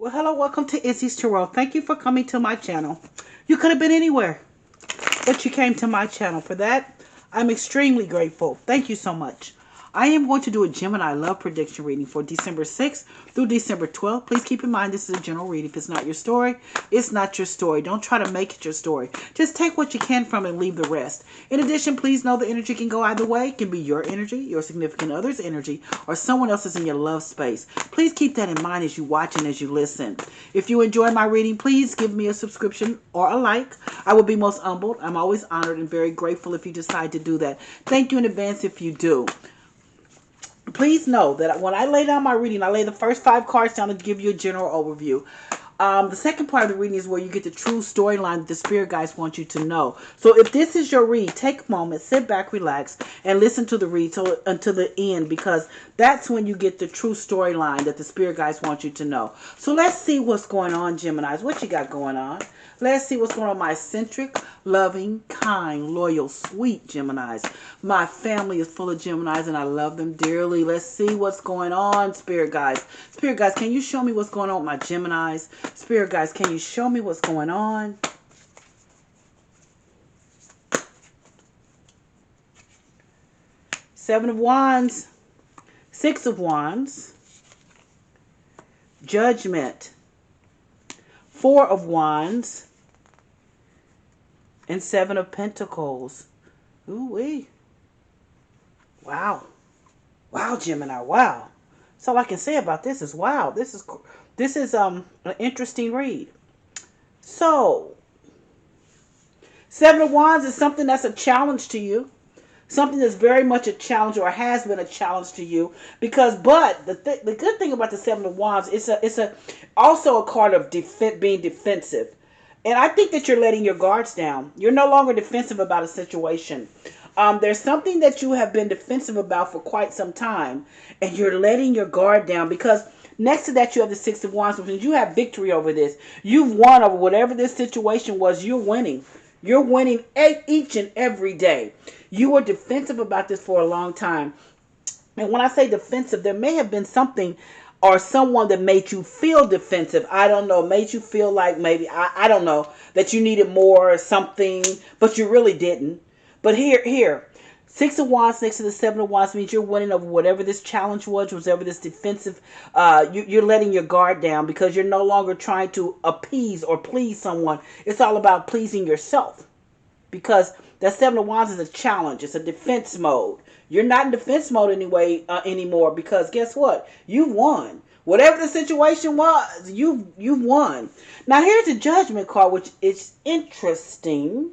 Well, hello, welcome to Izzy's Tarot. Thank you for coming to my channel. You could have been anywhere, but you came to my channel. For that, I'm extremely grateful. Thank you so much. I am going to do a Gemini love prediction reading for December 6th through December 12th. Please keep in mind this is a general reading. If it's not your story, it's not your story. Don't try to make it your story. Just take what you can from it and leave the rest. In addition, please know the energy can go either way. It can be your energy, your significant other's energy, or someone else's in your love space. Please keep that in mind as you watch and as you listen. If you enjoy my reading, please give me a subscription or a like. I will be most humbled. I'm always honored and very grateful if you decide to do that. Thank you in advance if you do. Please know that when I lay down my reading, I lay the first 5 cards down to give you a general overview. The second part of the reading is where you get the true storyline that the spirit guides want you to know. So if this is your read, take a moment, sit back, relax, and listen to the read until the end, because that's when you get the true storyline that the spirit guides want you to know. So let's see what's going on, Geminis. What you got going on? Let's see what's going on, my eccentric, loving, kind, loyal, sweet Geminis. My family is full of Geminis, and I love them dearly. Let's see what's going on, Spirit guides. Spirit guides, can you show me what's going on with my Geminis? Spirit guides, can you show me what's going on? Seven of Wands, Six of Wands, Judgment, Four of Wands, and Seven of Pentacles. Ooh-wee. Wow. Wow, Gemini. Wow. That's all I can say about this is wow. This is an interesting read. So, Seven of Wands is something that's a challenge to you. Something that's very much a challenge, or has been a challenge to you, but the good thing about the Seven of Wands, it's also a card of being defensive. And I think that you're letting your guards down. You're no longer defensive about a situation. There's something that you have been defensive about for quite some time, and you're letting your guard down, because next to that you have the Six of Wands, which means you have victory over this. You've won over whatever this situation was. You're winning. You're winning each and every day. You were defensive about this for a long time. And when I say defensive, there may have been something or someone that made you feel defensive. I don't know. Made you feel like maybe, I don't know, that you needed more or something, but you really didn't. But here, Six of Wands next to the Seven of Wands means you're winning over whatever this challenge was, whatever this defensive, you're letting your guard down, because you're no longer trying to appease or please someone. It's all about pleasing yourself, because that Seven of Wands is a challenge. It's a defense mode. You're not in defense mode anymore, because guess what? You've won. Whatever the situation was, you've won. Now here's the Judgment card, which is interesting,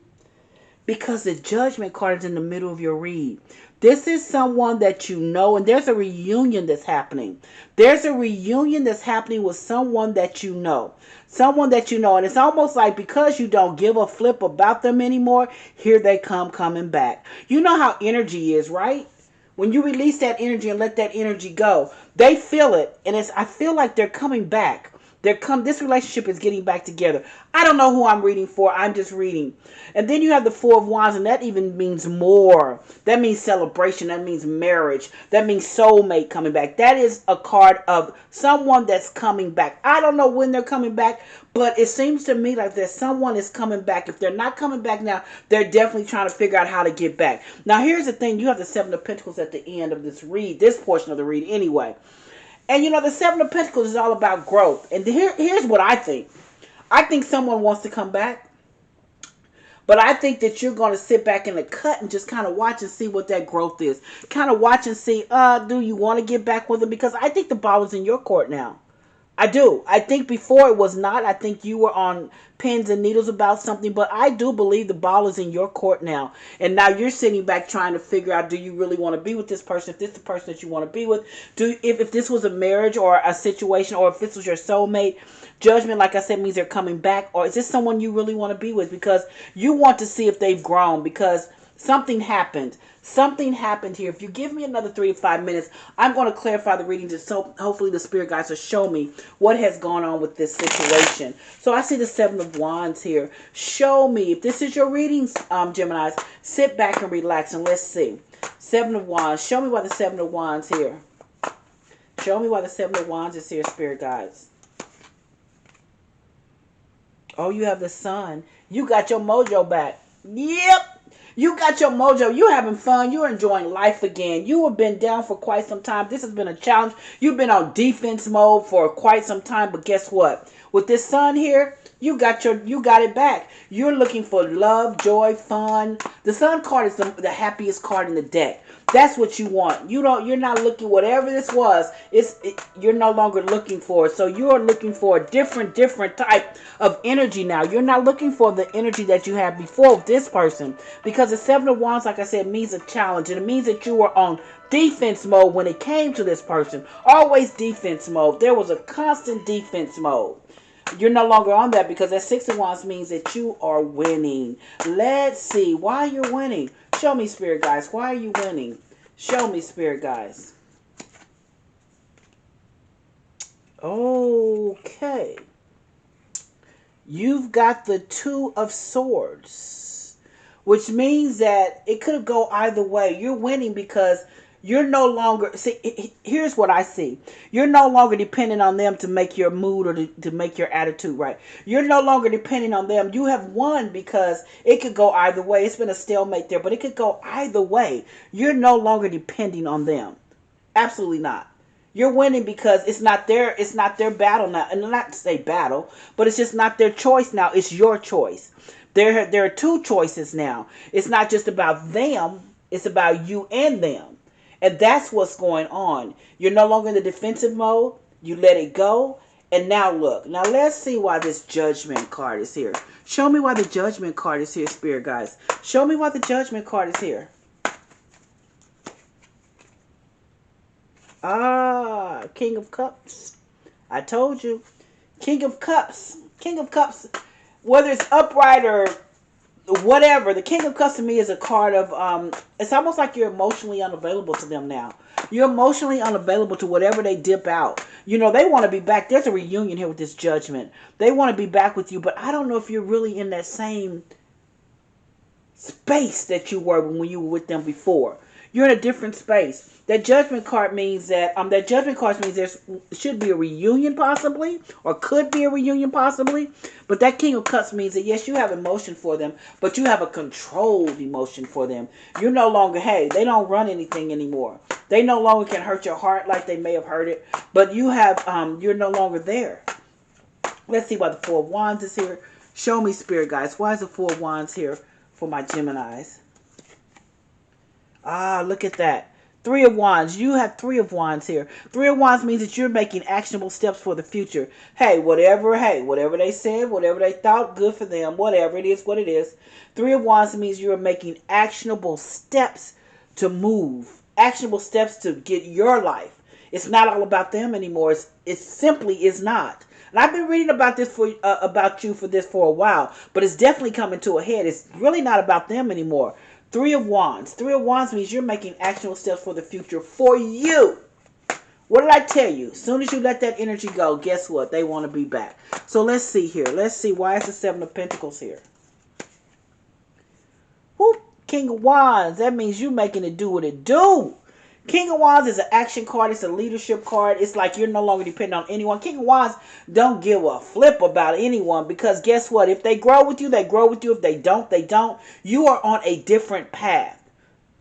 because the Judgment card is in the middle of your read. This is someone that you know, and there's a reunion that's happening. There's a reunion that's happening with someone that you know. Someone that you know, and it's almost like, because you don't give a flip about them anymore, here they coming back. You know how energy is, right? When you release that energy and let that energy go, they feel it, and I feel like they're coming back. This relationship is getting back together. I don't know who I'm reading for. I'm just reading. And then you have the Four of Wands, and that even means more. That means celebration. That means marriage. That means soulmate coming back. That is a card of someone that's coming back. I don't know when they're coming back, but it seems to me like that someone is coming back. If they're not coming back now, they're definitely trying to figure out how to get back. Now, here's the thing. You have the Seven of Pentacles at the end of this read, this portion of the read anyway. And you know, the Seven of Pentacles is all about growth. And here's what I think. I think someone wants to come back. But I think that you're going to sit back in the cut and just kind of watch and see what that growth is. Kind of watch and see, do you want to get back with them? Because I think the ball is in your court now. I do. I think before it was not. I think you were on pins and needles about something. But I do believe the ball is in your court now. And now you're sitting back trying to figure out, do you really want to be with this person? If this is the person that you want to be with? If this was a marriage or a situation, or if this was your soulmate? Judgment, like I said, means they're coming back. Or is this someone you really want to be with? Because you want to see if they've grown. Because something happened. Something happened here. If you give me another 3 to 5 minutes, I'm going to clarify the reading, so hopefully the spirit guides will show me what has gone on with this situation. So I see the Seven of Wands here. Show me, if this is your readings, Geminis, sit back and relax and let's see. Seven of Wands. Show me why the Seven of Wands here. Show me why the Seven of Wands is here, spirit guides. Oh, you have the sun. You got your mojo back. Yep. You got your mojo. You having fun. You're enjoying life again. You have been down for quite some time. This has been a challenge. You've been on defense mode for quite some time. But guess what? With this sun here, you got it back. You're looking for love, joy, fun. The sun card is the happiest card in the deck. That's what you want. You're not looking whatever this was. You're no longer looking for it. So you're looking for a different type of energy now. You're not looking for the energy that you had before with this person, because the Seven of Wands, like I said, means a challenge, and it means that you were on defense mode when it came to this person. Always defense mode. There was a constant defense mode. You're no longer on that, because that Six of Wands means that you are winning. Let's see why you're winning. Show me, Spirit guys. Why are you winning? Show me, Spirit guys. Okay. You've got the Two of Swords, which means that it could go either way. You're winning because you're no longer, see, here's what I see. You're no longer dependent on them to make your mood or to make your attitude right. You're no longer depending on them. You have won because it could go either way. It's been a stalemate there, but it could go either way. You're no longer depending on them. Absolutely not. You're winning because it's not their battle now. And not to say battle, but it's just not their choice now. It's your choice. There are two choices now. It's not just about them, it's about you and them. And that's what's going on. You're no longer in the defensive mode. You let it go. And now look. Now let's see why this Judgment card is here. Show me why the Judgment card is here, Spirit guys. Show me why the Judgment card is here. Ah, King of Cups. I told you. King of Cups. King of Cups. Whether it's upright or whatever, the King of Cups to me is a card of, it's almost like you're emotionally unavailable to them now. You're emotionally unavailable to whatever they dip out. You know, they want to be back. There's a reunion here with this Judgment. They want to be back with you, but I don't know if you're really in that same space that you were when you were with them before. You're in a different space. That Judgment card means that Judgment card means there should be a reunion possibly, or could be a reunion possibly. But that King of Cups means that yes, you have emotion for them, but you have a controlled emotion for them. You're no longer, hey, they don't run anything anymore. They no longer can hurt your heart like they may have hurt it, but you're no longer there. Let's see why the Four of Wands is here. Show me, Spirit guys. Why is the Four of Wands here for my Geminis? Ah, look at that. Three of Wands. You have Three of Wands here. Three of Wands means that you're making actionable steps for the future. Hey, whatever they said, whatever they thought, good for them. Whatever it is, what it is. Three of Wands means you're making actionable steps to move. Actionable steps to get your life. It's not all about them anymore. It simply is not. And I've been reading about this about you for a while, but it's definitely coming to a head. It's really not about them anymore. Three of Wands. Three of Wands means you're making actual steps for the future for you. What did I tell you? As soon as you let that energy go, guess what? They want to be back. So let's see here. Let's see. Why is the Seven of Pentacles here? Whoop. King of Wands. That means you making it do what it do. King of Wands is an action card. It's a leadership card. It's like you're no longer dependent on anyone. King of Wands don't give a flip about anyone, because guess what? If they grow with you, they grow with you. If they don't, they don't. You are on a different path.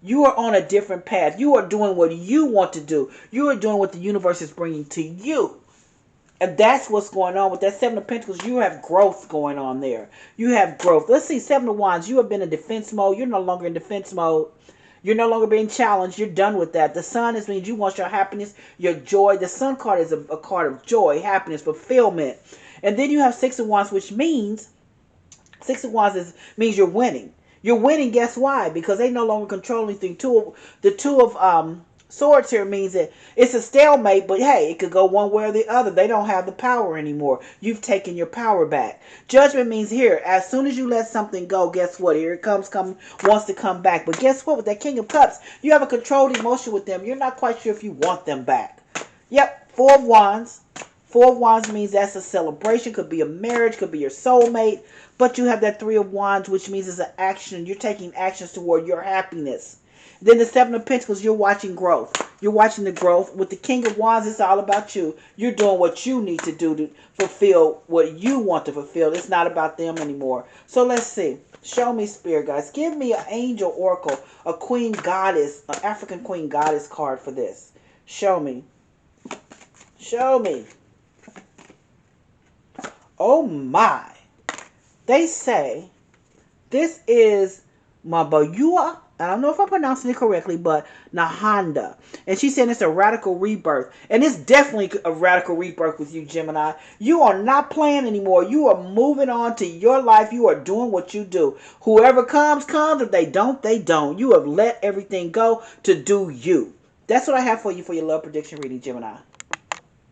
You are on a different path. You are doing what you want to do. You are doing what the universe is bringing to you. And that's what's going on with that Seven of Pentacles. You have growth going on there. You have growth. Let's see, Seven of Wands. You have been in defense mode. You're no longer in defense mode. You're no longer being challenged. You're done with that. The Sun means you want your happiness, your joy. The Sun card is a card of joy, happiness, fulfillment. And then you have Six of Wands, which means means you're winning. You're winning. Guess why? Because they no longer control anything. The Two of Swords here means that it's a stalemate, but hey, it could go one way or the other. They don't have the power anymore. You've taken your power back. Judgment means here, as soon as you let something go, guess what? Here it wants to come back. But guess what? With that King of Cups, you have a controlled emotion with them. You're not quite sure if you want them back. Yep, Four of Wands. Four of Wands means that's a celebration. Could be a marriage, could be your soulmate. But you have that Three of Wands, which means it's an action. You're taking actions toward your happiness. Then the Seven of Pentacles, you're watching growth. You're watching the growth. With the King of Wands, it's all about you. You're doing what you need to do to fulfill what you want to fulfill. It's not about them anymore. So let's see. Show me, Spirit guys. Give me an angel oracle, a queen goddess, an African queen goddess card for this. Show me. Show me. Oh my. They say this is Mabayua. I don't know if I'm pronouncing it correctly, but Nahanda. And she's saying it's a radical rebirth. And it's definitely a radical rebirth with you, Gemini. You are not playing anymore. You are moving on to your life. You are doing what you do. Whoever comes, comes. If they don't, they don't. You have let everything go to do you. That's what I have for you for your love prediction reading, Gemini.